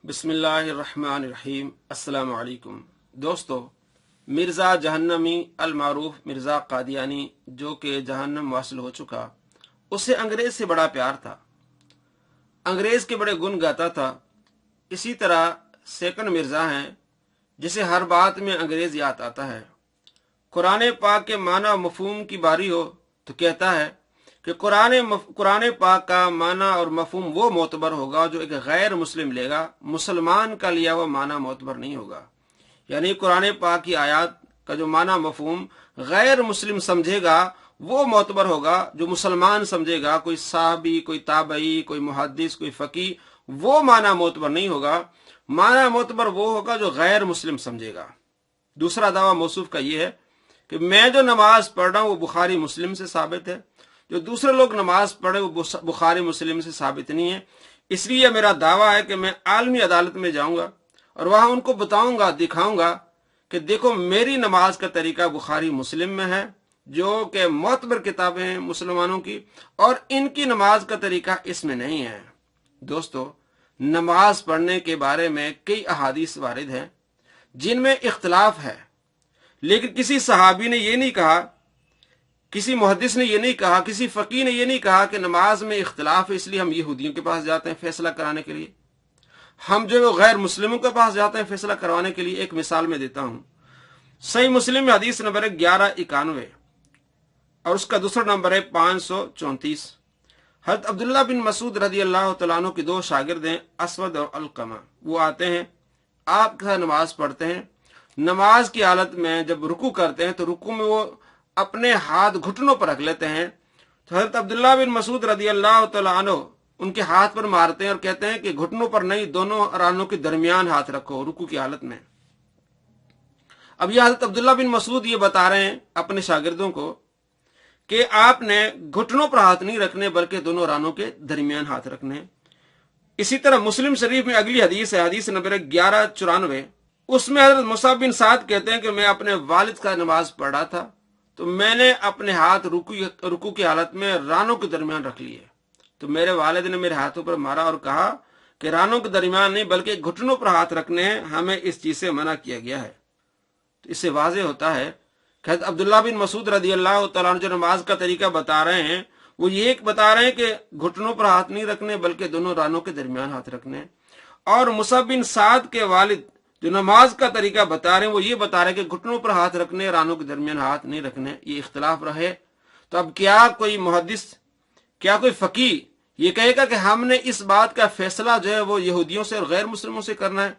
बिस्मिल्लाहिर्रहमानिर्रहीम। अस्सलाम वालेकुम दोस्तों, मिर्ज़ा जहन्नमी अलमारूफ मिर्ज़ा कादियानी जो कि जहन्नम वासिल हो चुका, उसे अंग्रेज से बड़ा प्यार था, अंग्रेज के बड़े गुण गाता था। इसी तरह सेकंड मिर्ज़ा हैं जिसे हर बात में अंग्रेज याद आता है। कुरान पाक के माना मफहूम की बारी हो तो कहता है कि कुरान पाक का माना और मफहूम वो मोतबर होगा जो एक गैर मुस्लिम लेगा, मुसलमान का लिया हुआ माना मोतबर नहीं होगा। यानी कुरान पाक की आयत का जो माना मफहूम गैर मुस्लिम समझेगा वो मोतबर होगा, जो मुसलमान समझेगा, कोई साहबी, कोई ताबई, कोई मुहद्दिस, कोई फकी, वो माना मोतबर नहीं होगा। माना मोतबर वो होगा जो गैर मुस्लिम समझेगा। दूसरा दावा मौसूफ का ये है कि मैं जो नमाज पढ़ रहा हूँ वो बुखारी मुस्लिम से साबित है, जो दूसरे लोग नमाज पढ़े वो बुखारी मुस्लिम से साबित नहीं है। इसलिए मेरा दावा है कि मैं आलमी अदालत में जाऊंगा और वहां उनको बताऊंगा, दिखाऊंगा कि देखो मेरी नमाज का तरीका बुखारी मुस्लिम में है जो कि मोतबर किताबें हैं मुसलमानों की, और इनकी नमाज का तरीका इसमें नहीं है। दोस्तों, नमाज पढ़ने के बारे में कई अहादीस वारिद हैं जिनमें इख्तलाफ है, लेकिन किसी सहाबी ने यह नहीं कहा, किसी मुहद्दिस ने यह नहीं कहा, किसी फकीह ने यह नहीं कहा कि नमाज में इख्तलाफ है इसलिए हम यहूदियों के पास जाते हैं फैसला कराने के लिए, हम जो गैर मुस्लिमों के पास जाते हैं फैसला करवाने के लिए। एक मिसाल में देता हूं, सही मुस्लिम में हदीस नंबर है 1191 और उसका दूसरा नंबर है 534। हज़रत अब्दुल्ला बिन मसूद रदी अल्लाह तआला अन्हु के दो शागिर्द हैं, असवद और अलकमा। वो आते हैं, आपके साथ नमाज पढ़ते हैं। नमाज की हालत में जब रुकू करते हैं तो रुकू में वो अपने हाथ घुटनों पर रख लेते हैं। तो हज़रत अब्दुल्ला बिन मसूद रदी अल्लाह तआला अन्हु उनके हाथ पर मारते हैं और कहते हैं कि घुटनों पर नहीं, दोनों रानों के दरमियान हाथ रखो रुकू की हालत में। अब यह हज़रत अब्दुल्ला बिन मसूद ये बता रहे हैं अपने शागिर्दों को कि आपने घुटनों पर हाथ नहीं रखने बल्कि दोनों रानों के दरमियान हाथ रखने। इसी तरह मुस्लिम शरीफ में अगली हदीस है, हदीस नंबर 1194। उसमें हज़रत मुसाब बिन साद कहते हैं कि मैं अपने वालिद का नमाज पढ़ रहा था तो मैंने अपने हाथ रुकू की हालत में रानों के दरमियान रख लिए, तो मेरे वालिद ने मेरे हाथों पर मारा और कहा कि रानों के दरमियान नहीं बल्कि घुटनों पर हाथ रखने हैं, हमें इस चीज से मना किया गया है। तो इससे वाज़ेह होता है कि अब्दुल्ला बिन मसूद रदी अल्लाह तआला अन्हु जो नमाज का तरीका बता रहे हैं वो ये बता रहे हैं कि घुटनों पर हाथ नहीं रखने बल्कि दोनों रानों के दरमियान हाथ रखने। और मुसाब बिन साद के वालिद जो नमाज का तरीका बता रहे हैं वो ये बता रहे हैं कि घुटनों पर हाथ रखने, रानों के दरमियान हाथ नहीं रखने। ये इख्तलाफ रहे तो अब क्या कोई मुहद्दिस, क्या कोई फकीह ये कहेगा कि हमने इस बात का फैसला जो है वो यहूदियों से और गैर मुस्लिमों से करना है?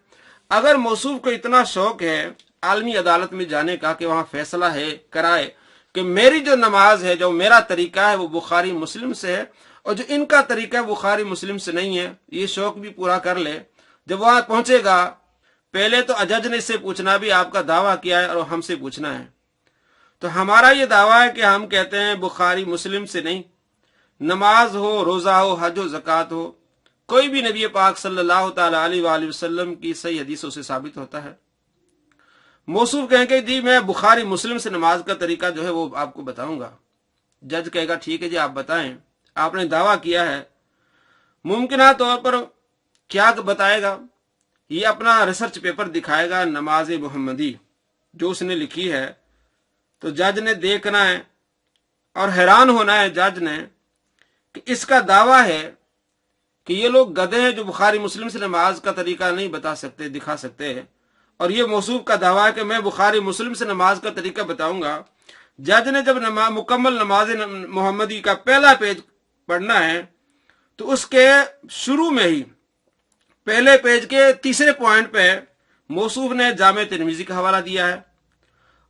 अगर मौसूफ को इतना शौक है आलमी अदालत में जाने का कि वहां फैसला है कराए कि मेरी जो नमाज है, जो मेरा तरीका है वो बुखारी मुस्लिम से है और जो इनका तरीका है बुखारी मुस्लिम से नहीं है, ये शौक भी पूरा कर ले। जब वहां पहुंचेगा पहले तो जज ने इससे पूछना भी आपका दावा क्या है और हमसे पूछना है। तो हमारा ये दावा है कि हम कहते हैं बुखारी मुस्लिम से नहीं, नमाज हो, रोजा हो, हज हो, ज़कात हो, कोई भी नबी पाक सल्लल्लाहु तआला अलैहि वसल्लम की सही हदीसों से साबित होता है। मौसूफ कहेंगे जी मैं बुखारी मुस्लिम से नमाज का तरीका जो है वो आपको बताऊंगा। जज कहेगा ठीक है जी आप बताएं, आपने दावा किया है, मुमकिन तौर पर क्या बताएगा? ये अपना रिसर्च पेपर दिखाएगा नमाज मोहम्मदी जो उसने लिखी है। तो जज ने देखना है और हैरान होना है जज ने कि इसका दावा है कि ये लोग गधे हैं जो बुखारी मुस्लिम से नमाज का तरीका नहीं बता सकते, दिखा सकते हैं, और ये मौसूफ का दावा है कि मैं बुखारी मुस्लिम से नमाज का तरीका बताऊंगा। जज ने जब मुकम्मल नमाज मोहम्मदी का पहला पेज पढ़ना है तो उसके शुरू में ही पहले पेज के तीसरे पॉइंट पे मौसूफ ने जामे तिरमिजी का हवाला दिया है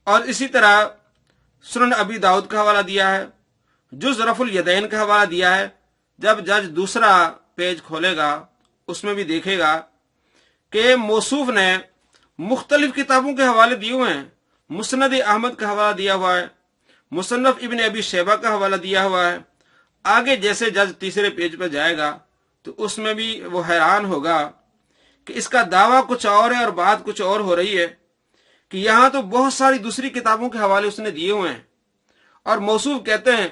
और इसी तरह सुनन अबी दाऊद का हवाला दिया है, जुज़ रफुल यदैन का हवाला दिया है। जब जज दूसरा पेज खोलेगा उसमें भी देखेगा कि मौसूफ ने मुख्तलिफ किताबों के हवाले दिए हुए हैं। मुस्नद अहमद का हवाला दिया हुआ है, मुसन्नफ इब्न अबी शैबा का हवाला दिया हुआ है। आगे जैसे जज तीसरे पेज पर जाएगा तो उसमें भी वो हैरान होगा कि इसका दावा कुछ और है और बात कुछ और हो रही है, कि यहां तो बहुत सारी दूसरी किताबों के हवाले उसने दिए हुए हैं और मौसूफ कहते हैं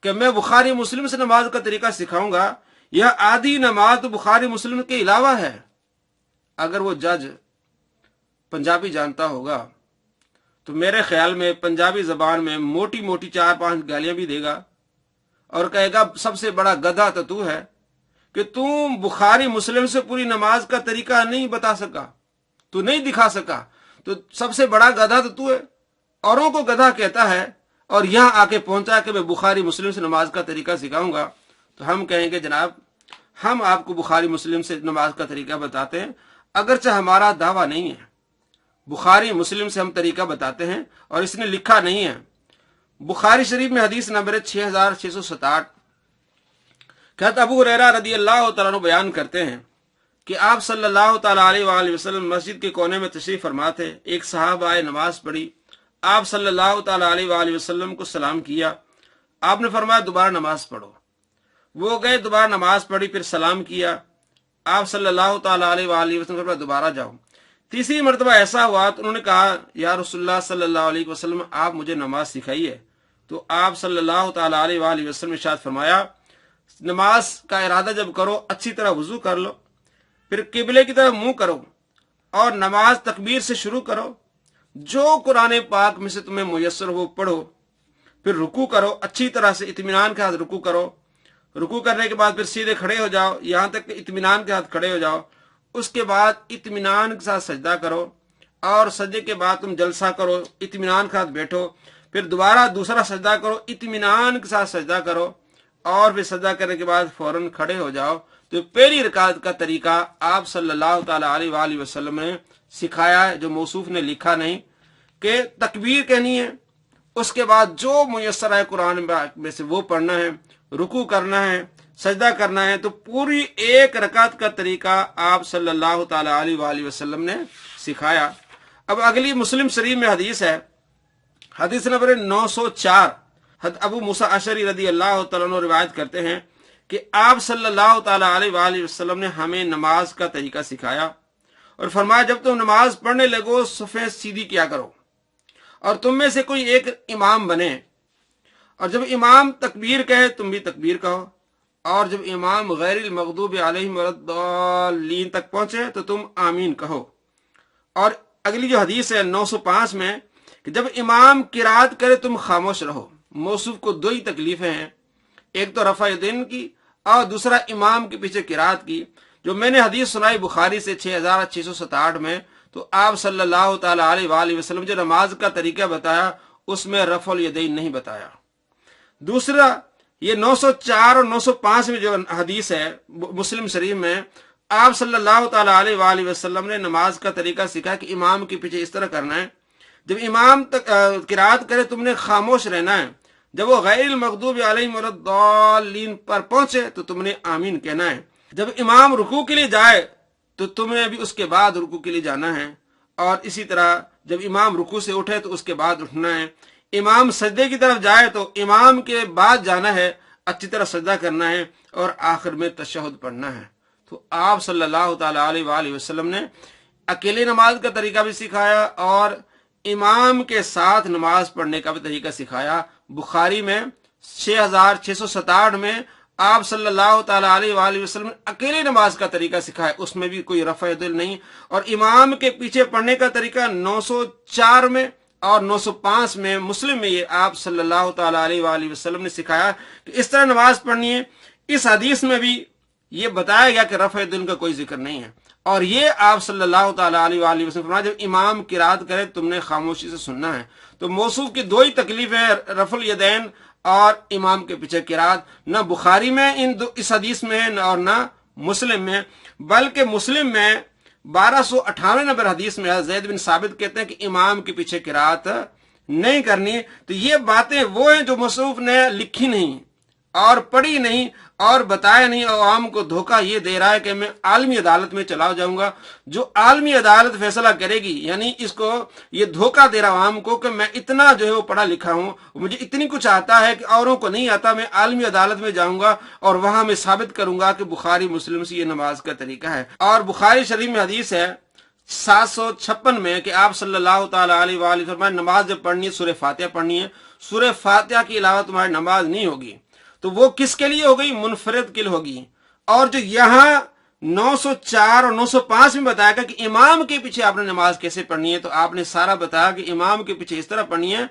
कि मैं बुखारी मुस्लिम से नमाज का तरीका सिखाऊंगा। यह आधी नमाज तो बुखारी मुस्लिम के अलावा है, अगर वो जज पंजाबी जानता होगा तो मेरे ख्याल में पंजाबी जबान में मोटी मोटी 4-5 गालियां भी देगा और कहेगा सबसे बड़ा गधा तो तू है कि तू बुखारी मुस्लिम से पूरी नमाज का तरीका नहीं बता सका, तू नहीं दिखा सका, तो सबसे बड़ा गधा तो तू है। औरों को गधा कहता है और यहां आके पहुंचा कि मैं बुखारी मुस्लिम से नमाज का तरीका सिखाऊंगा। तो हम कहेंगे जनाब हम आपको बुखारी मुस्लिम से नमाज का तरीका बताते हैं, अगरचे हमारा दावा नहीं है, बुखारी मुस्लिम से हम तरीका बताते हैं और इसने लिखा नहीं है। बुखारी शरीफ में हदीस नंबर 6667 कहते अबू हुरैरा रदी अल्लाह तआला अन्हु बयान करते हैं कि आप सल्लल्लाहु तआला अलैहि वसल्लम मस्जिद के कोने में तशरीफ फरमा थे। एक सहाबा आए, नमाज पढ़ी, आप सल्लल्लाहु तआला अलैहि वसल्लम को सलाम किया। आपने फरमाया दोबारा नमाज पढ़ो। वो गए, दोबारा नमाज पढ़ी, फिर सलाम किया। आप सल्लल्लाहु तआला अलैहि वसल्लम दोबारा जाओ। तीसरी मरतबा ऐसा हुआ तो उन्होंने कहा या रसूलुल्लाह सल्लल्लाहु अलैहि वसल्लम आप मुझे नमाज सिखाइए। तो आप सल्लल्लाहु तआला अलैहि वसल्लम ने इरशाद फरमाया नमाज का इरादा जब करो अच्छी तरह वुजू कर लो, फिर किबले की तरफ मुंह करो और नमाज तकबीर से शुरू करो। जो कुरान पाक में से तुम्हें मुयस्सर हो पढ़ो, फिर रुकू करो, अच्छी तरह से इत्मीनान के साथ रुकू करो। रुकू करने के बाद फिर सीधे खड़े हो जाओ, यहां तक कि इत्मीनान के साथ खड़े हो जाओ। उसके बाद इत्मीनान के साथ सजदा करो और सजदे के बाद तुम जलसा करो, इत्मीनान के साथ बैठो, फिर दोबारा दूसरा सजदा करो, इत्मीनान के साथ सजदा करो और फिर सजदा करने के बाद फौरन खड़े हो जाओ। तो पहली रकात का तरीका आप सल्लल्लाहु तआला अलैहि वसल्लम ने सिखाया है, जो मौसूफ ने लिखा नहीं, कि तकबीर कहनी है, उसके बाद जो मुयस्सर है कुरान में से वो पढ़ना है, रुकू करना है, सजदा करना है। तो पूरी एक रकात का तरीका आप सल्लल्लाहु तआला अलैहि वसल्लम ने सिखाया। अब अगली मुस्लिम शरीफ में हदीस है, हदीस नंबर 904 अबू मूसा अशरी रदी अल्लाह तआला अन्हु रिवायत करते हैं कि आप सल्लल्लाहु तआला अलैहि वसल्लम ने हमें नमाज का तरीका सिखाया और फरमाया जब तुम नमाज पढ़ने लगो सफ़ें सीधी किया करो और तुम में से कोई एक इमाम बने, और जब इमाम तकबीर कहे तुम भी तकबीर कहो, और जब इमाम गैरिल मग़दूबि अलैहिम वलद्दालीन तक पहुंचे तो तुम आमीन कहो। और अगली जो हदीस है 905 में कि जब इमाम किरात करे तुम खामोश रहो। मौसूफ को दो ही तकलीफें हैं, एक तो रफ़ा यदैन की और दूसरा इमाम के पीछे किरात की। जो मैंने हदीस सुनाई बुखारी से 6667 में, तो आप सल्लल्लाहु तआला अलैहि वसल्लम जो नमाज का तरीका बताया उसमें रफ़ुल यदैन नहीं बताया। दूसरा ये 904 और 905 में जो हदीस है मुस्लिम शरीफ में, आप सल्लल्लाहु तआला अलैहि वसल्लम ने नमाज का तरीका सिखाया कि इमाम के पीछे इस तरह करना है, जब इमाम तक किरात करे तुमने खामोश रहना है, जब वो गैरिल मग़दूबि अलैहिम वलद्दालीन पर पहुंचे तो तुमने आमीन कहना है, जब इमाम रुकू के लिए जाए तो तुम्हें भी उसके बाद रुकू के लिए जाना है, और इसी तरह जब इमाम रुकू से उठे तो उसके बाद उठना है, इमाम सजदे की तरफ जाए तो इमाम के बाद जाना है, अच्छी तरह सजदा करना है और आखिर में तशहुद पढ़ना है। तो आप सल्लल्लाहु तआला अलैहि वसल्लम ने अकेले नमाज का तरीका भी सिखाया और इमाम के साथ नमाज पढ़ने का भी तरीका सिखाया। बुखारी में 6667 में आप सल्लल्लाहु तआला अलैहि वसल्लम ने अकेले नमाज का तरीका सिखाया, उसमें भी कोई रफ़ा यदैन नहीं। और इमाम के पीछे पढ़ने का तरीका 904 में और 905 में मुस्लिम में ये आप सल्लल्लाहु तआला अलैहि वसल्लम ने सिखाया कि इस तरह नमाज पढ़नी है। इस हदीस में भी ये बताया गया कि रफ़ा यदैन का कोई जिक्र नहीं है, और ये आप सल्लल्लाहु तआला अलैहि वसल्लम फरमाया जब इमाम किरात करे तुमने खामोशी से सुनना है। तो मौसूफ की दो ही तकलीफें हैं, रफ़ुल यदैन और इमाम के पीछे किरात। न बुखारी में इस हदीस में और न मुस्लिम में, बल्कि मुस्लिम में 1298 नंबर हदीस में ज़ैद बिन साबित कहते हैं कि इमाम के पीछे किरात नहीं करनी। तो ये बातें वो हैं जो मौसूफ ने लिखी नहीं और पढ़ी नहीं और बताया नहीं, और आवाम को धोखा ये दे रहा है कि मैं आलमी अदालत में चला जाऊंगा, जो आलमी अदालत फैसला करेगी। यानी इसको ये धोखा दे रहा आवाम को कि मैं इतना जो है वो पढ़ा लिखा हूँ, मुझे इतनी कुछ आता है कि औरों को नहीं आता, मैं आलमी अदालत में जाऊंगा और वहां मैं साबित करूंगा कि बुखारी मुस्लिम से ये नमाज का तरीका है। और बुखारी शरीफ में हदीस है 756 में कि आप सल्लल्लाहु तआला अलैहि वसल्लम नमाज जब पढ़नी है सूरह फातिहा पढ़नी है, सूरह फातिहा के अलावा तुम्हारी नमाज नहीं होगी। तो वो किसके लिए हो गई? मुनफरिद के लिए होगी। और जो यहाँ 904 और 905 में बताया कि इमाम के पीछे आपने नमाज कैसे पढ़नी है। तो आपने सारा बताया कि इमाम के पीछे इस तरह पढ़नी है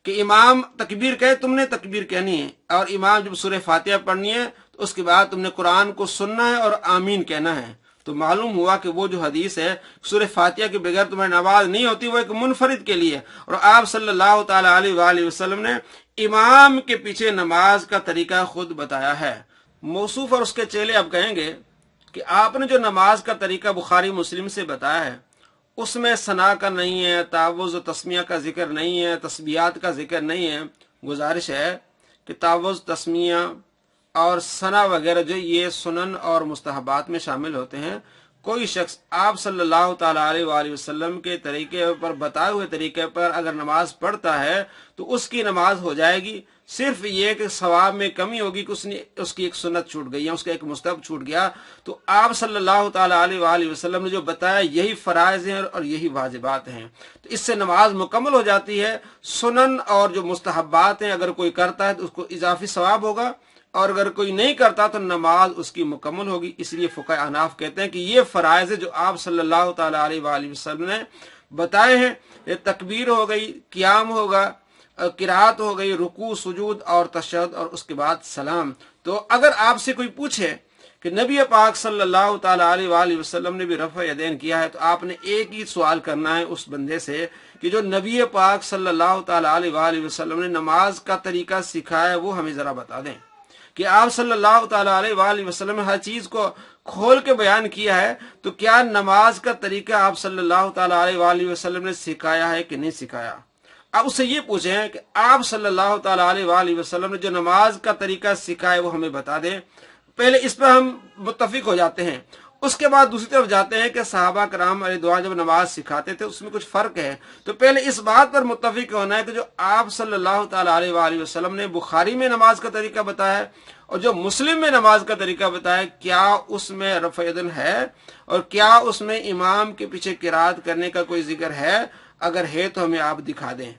कि इमाम तकबीर कहे तुमने तकबीर कहनी है, और इमाम जब सूरह फातिहा पढ़नी है तो उसके बाद तुमने कुरान को सुनना है और आमीन कहना है। तो मालूम हुआ कि वो जो हदीस है सूरह फातिहा के बगैर तुम्हारी नमाज नहीं होती, वो एक मुनफरिद के लिए। और आप सल्लल्लाहु ताला अलैहि वसल्लम ने इमाम के पीछे नमाज का तरीका खुद बताया है। मौसूफ और उसके चेले अब कहेंगे कि आपने जो नमाज का तरीका बुखारी मुस्लिम से बताया है उसमें सना का नहीं है, तावुज़ तस्मिया का जिक्र नहीं है, तस्बीहात का जिक्र नहीं है। गुजारिश है कि तावुज़ तस्मिया और सना वगैरह जो ये सुनन और मुस्तहबात में शामिल होते हैं, कोई शख्स आप सल्लल्लाहु ताला अलैहि वसल्लम के तरीके पर बताए हुए तरीके पर अगर नमाज पढ़ता है तो उसकी नमाज हो जाएगी। सिर्फ ये कि सवाब में कमी होगी कि उसकी एक सुन्नत छूट गई या उसका एक मुस्तहब छूट गया। तो आप सल्लल्लाहु ताला अलैहि वसल्लम ने जो बताया यही फराइज हैं और यही वाजिबात हैं, तो इससे नमाज मुकम्मल हो जाती है। सुनन और जो मुस्तहबात हैं अगर कोई करता है तो उसको इजाफी सवाब होगा, और अगर कोई नहीं करता तो नमाज उसकी मुकम्मल होगी। इसलिए फुक़हा अहनाफ कहते हैं कि ये फराइज जो आप सल्लल्लाहु ताला अलैहि वसल्लम ने बताए हैं, ये तकबीर हो गई, क़ियाम होगा, किरात हो गई, रुकू सुजूद और तशहद और उसके बाद सलाम। तो अगर आपसे कोई पूछे कि नबी पाक सल्लल्लाहु ताला अलैहि वसल्लम ने भी रफ़अ यदैन किया है, तो आपने एक ही सवाल करना है उस बंदे से कि जो नबी पाक सल्लल्लाहु ताला अलैहि वसल्लम ने नमाज का तरीका सिखाया है वो हमें जरा बता दें कि आप सल्लल्लाहु ताला अलैहि वसल्लम ने हर चीज को खोल के बयान किया है, तो क्या नमाज का तरीका आप सल्लल्लाहु ताला अलैहि वसल्लम ने सिखाया है कि नहीं सिखाया। अब उससे ये पूछें कि आप सल्लल्लाहु ताला अलैहि वसल्लम ने जो नमाज का तरीका सिखाया वो हमें बता दें। पहले इस पर हम मुत्तफिक हो जाते हैं, उसके बाद दूसरी तरफ जाते हैं कि सहाबा कराम अलैहिर्रिदवान जब नमाज सिखाते थे उसमें कुछ फर्क है। तो पहले इस बात पर मुत्तफिक होना है कि जो आप सल्लल्लाहु ताला अलैहि वसल्लम ने बुखारी में नमाज का तरीका बताया है और जो मुस्लिम में नमाज का तरीका बताया, क्या उसमें रफ़अ यदैन है और क्या उसमें इमाम के पीछे किरात करने का कोई जिक्र है। अगर है तो हमें आप दिखा दें।